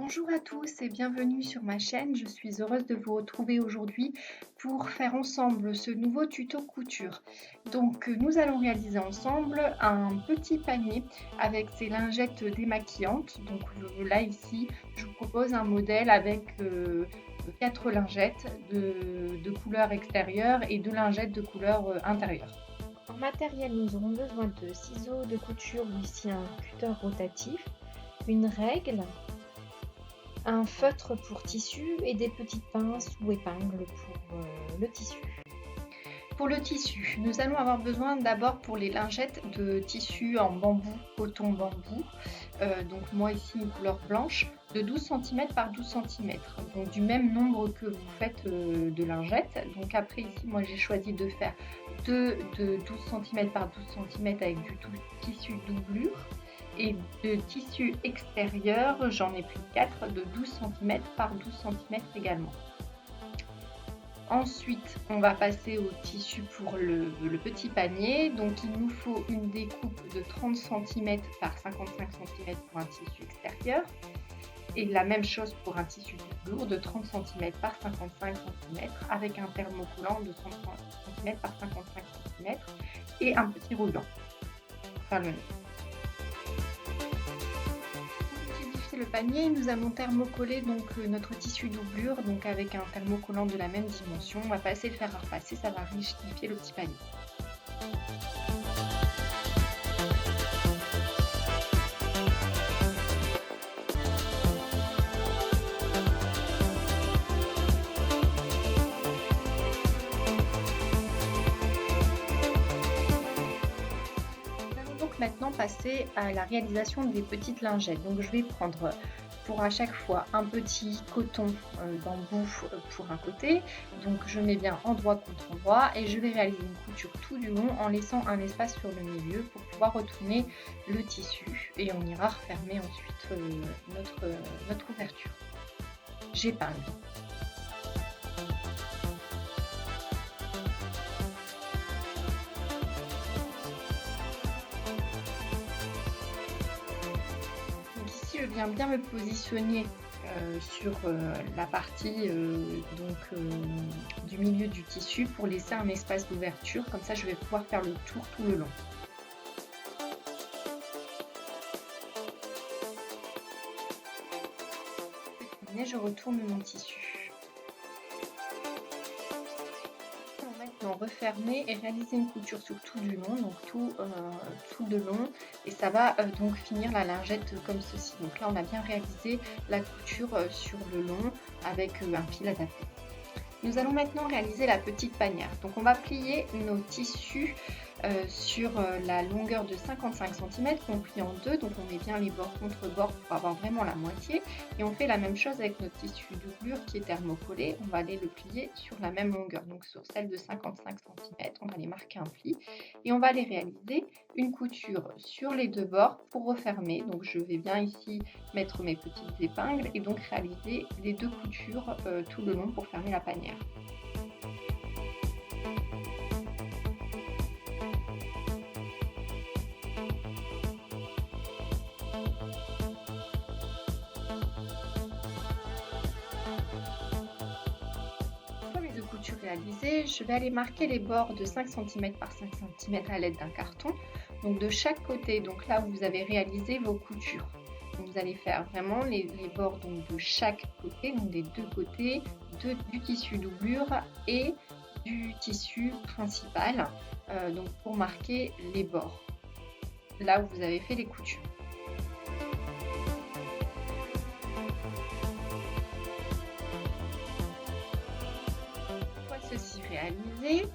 Bonjour à tous et bienvenue sur ma chaîne. Je suis heureuse de vous retrouver aujourd'hui pour faire ensemble ce nouveau tuto couture. Donc nous allons réaliser ensemble un petit panier avec ces lingettes démaquillantes. Donc là ici je vous propose un modèle avec 4 lingettes de couleur extérieure et 2 lingettes de couleur intérieure. En matériel, nous aurons besoin de ciseaux de couture ou ici un cutter rotatif, une règle, un feutre pour tissu et des petites pinces ou épingles pour le tissu. Pour le tissu, nous allons avoir besoin d'abord pour les lingettes de tissu en bambou, coton bambou. Donc moi ici une couleur blanche de 12 cm par 12 cm. Donc du même nombre que vous faites de lingettes. Donc après ici moi j'ai choisi de faire deux de 12 cm par 12 cm avec du tissu doublure. Et de tissu extérieur, j'en ai pris 4 de 12 cm par 12 cm également. Ensuite, on va passer au tissu pour le petit panier. Donc, il nous faut une découpe de 30 cm par 55 cm pour un tissu extérieur. Et la même chose pour un tissu lourd de 30 cm par 55 cm avec un thermocollant de 30 cm par 55 cm et un petit roulant. Enfin, le panier, nous allons thermocoller donc notre tissu doublure donc avec un thermocollant de la même dimension. On va passer le fer à repasser, ça va rigidifier le petit panier. Maintenant passer à la réalisation des petites lingettes. Donc je vais prendre pour à chaque fois un petit coton bambou pour un côté. Donc je mets bien endroit contre endroit et je vais réaliser une couture tout du long en laissant un espace sur le milieu pour pouvoir retourner le tissu et on ira refermer ensuite notre ouverture. J'épingle. Je viens bien me positionner sur la partie du milieu du tissu pour laisser un espace d'ouverture, comme ça je vais pouvoir faire le tour tout le long. Je retourne mon tissu. Maintenant refermer et réaliser une couture sur tout du long, donc tout de long, et ça va donc finir la lingette comme ceci. Donc là on a bien réalisé la couture sur le long avec un fil adapté. Nous allons maintenant réaliser la petite panière. Donc on va plier nos tissus sur la longueur de 55 cm qu'on plie en deux, donc on met bien les bords contre bords pour avoir vraiment la moitié, et on fait la même chose avec notre tissu doublure qui est thermocollé. On va aller le plier sur la même longueur, donc sur celle de 55 cm, on va aller marquer un pli et on va aller réaliser une couture sur les deux bords pour refermer. Donc je vais bien ici mettre mes petites épingles et donc réaliser les deux coutures tout le long pour fermer la panière. Réalisée, je vais aller marquer les bords de 5 cm par 5 cm à l'aide d'un carton, donc de chaque côté, donc là où vous avez réalisé vos coutures. Donc vous allez faire vraiment les bords donc de chaque côté, donc des deux côtés du tissu doublure et du tissu principal, donc pour marquer les bords là où vous avez fait les coutures. Ceci réalisé,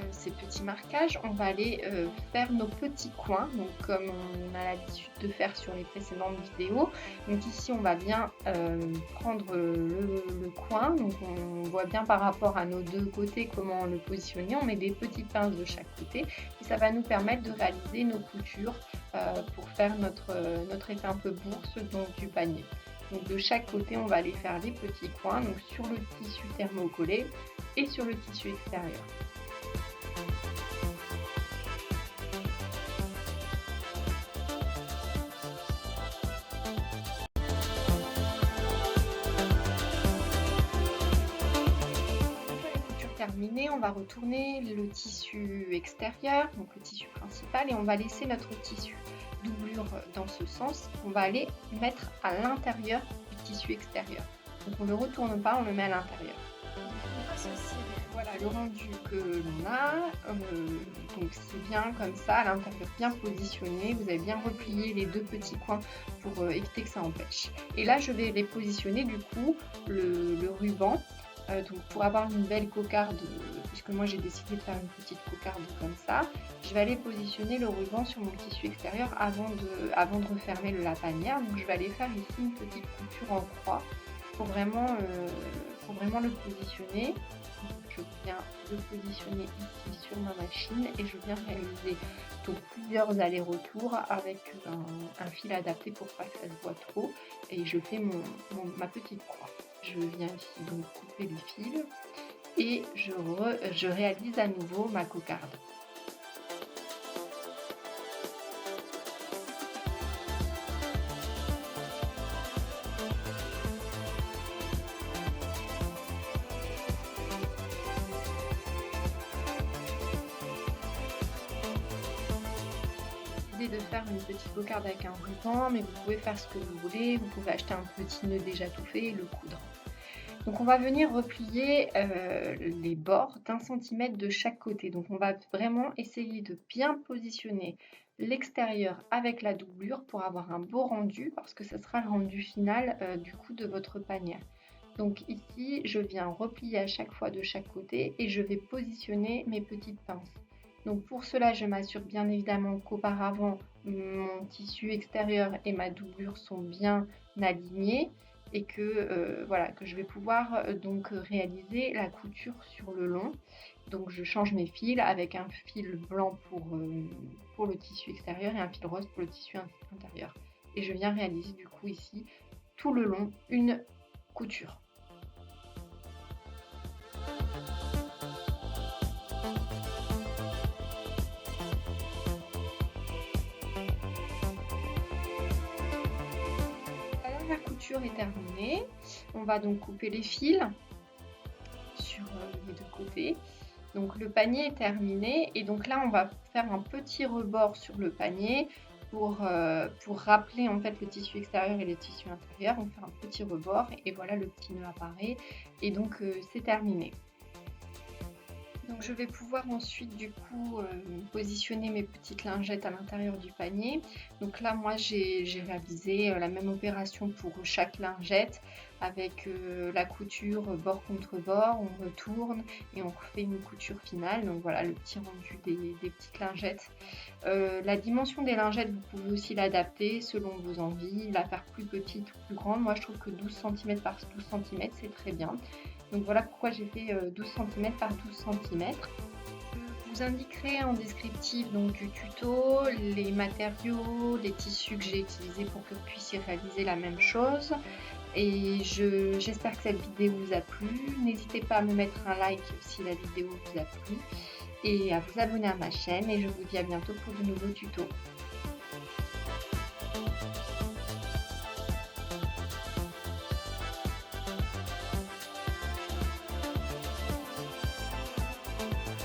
ces petits marquages, on va aller faire nos petits coins, donc comme on a l'habitude de faire sur les précédentes vidéos. Donc ici on va bien prendre le coin, donc on voit bien par rapport à nos deux côtés comment le positionner. On met des petites pinces de chaque côté et ça va nous permettre de réaliser nos coutures pour faire notre effet un peu bourse donc du panier. Donc de chaque côté on va aller faire les petits coins, donc sur le tissu thermocollé et sur le tissu extérieur. terminé, on va retourner le tissu extérieur, donc le tissu principal, et on va laisser notre tissu doublure dans ce sens. On va aller mettre à l'intérieur du tissu extérieur. Donc on ne le retourne pas, on le met à l'intérieur. Voilà le rendu que l'on a. Donc c'est bien comme ça, à l'intérieur bien positionné. Vous avez bien replié les deux petits coins pour éviter que ça empêche. Et là je vais les positionner du coup le ruban. Donc pour avoir une belle cocarde, puisque moi j'ai décidé de faire une petite cocarde comme ça, je vais aller positionner le ruban sur mon tissu extérieur avant de refermer le lapanière. Donc je vais aller faire ici une petite couture en croix pour vraiment le positionner. Donc, je viens le positionner ici sur ma machine et je viens réaliser donc plusieurs allers-retours avec un fil adapté pour pas que ça se voit trop, et je fais ma petite croix. Je viens ici donc couper les fils et je réalise à nouveau ma cocarde. De faire une petite cocarde avec un ruban, mais vous pouvez faire ce que vous voulez, vous pouvez acheter un petit nœud déjà tout fait et le coudre. Donc on va venir replier les bords d'1 cm de chaque côté. Donc on va vraiment essayer de bien positionner l'extérieur avec la doublure pour avoir un beau rendu, parce que ce sera le rendu final du coup de votre panier. Donc ici je viens replier à chaque fois de chaque côté et je vais positionner mes petites pinces. Donc pour cela, je m'assure bien évidemment qu'auparavant, mon tissu extérieur et ma doublure sont bien alignés et que, voilà, que je vais pouvoir donc réaliser la couture sur le long. Donc je change mes fils avec un fil blanc pour le tissu extérieur et un fil rose pour le tissu intérieur. Et je viens réaliser du coup ici tout le long une couture. La couture est terminée, on va donc couper les fils sur les deux côtés. Donc le panier est terminé et donc là on va faire un petit rebord sur le panier pour rappeler en fait le tissu extérieur et le tissu intérieur. On fait un petit rebord et voilà, le petit nœud apparaît et donc c'est terminé. Donc je vais pouvoir ensuite du coup positionner mes petites lingettes à l'intérieur du panier. Donc là moi j'ai réalisé la même opération pour chaque lingette avec la couture bord contre bord, on retourne et on fait une couture finale. Donc voilà le petit rendu des petites lingettes. La dimension des lingettes, vous pouvez aussi l'adapter selon vos envies, la faire plus petite ou plus grande. Moi je trouve que 12 cm par 12 cm c'est très bien. Donc voilà pourquoi j'ai fait 12 cm par 12 cm. Je vous indiquerai en descriptif donc, du tuto les matériaux, les tissus que j'ai utilisés pour que vous puissiez réaliser la même chose. Et j'espère que cette vidéo vous a plu. N'hésitez pas à me mettre un like si la vidéo vous a plu et à vous abonner à ma chaîne. Et je vous dis à bientôt pour de nouveaux tutos.